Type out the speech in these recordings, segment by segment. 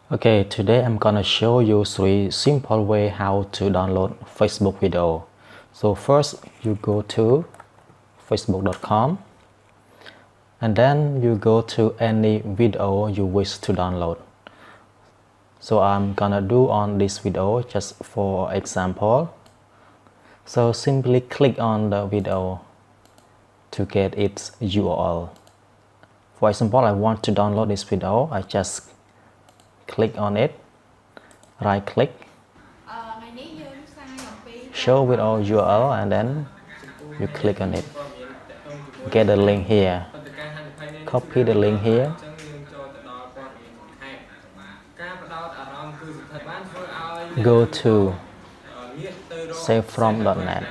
Okay, today I'm gonna show you 3 simple way how to download Facebook video. So first you go to facebook.com and then you go to any video you wish to download. So I'm gonna do on this video just for example. So simply click on the video to get its URL. For example, I want to download this video. I just click on it, right click, show video URL, and then you click on it. Get the link here, copy the link here, go to savefrom.net.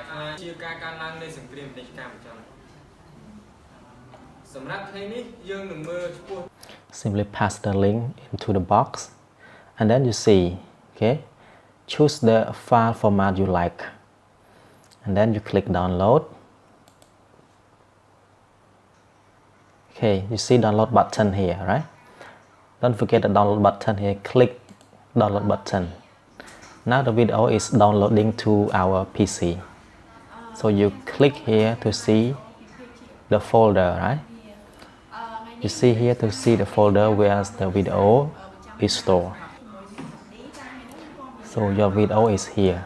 Simply pass the link into the box and then you see, okay, choose the file format you like and then you click download. Okay, you see download button here, right? Don't forget the download button here. Click download button. Now the video is downloading to our PC. So you click here to see the folder, right? You see here to see the folder where the video is stored. So your video is here.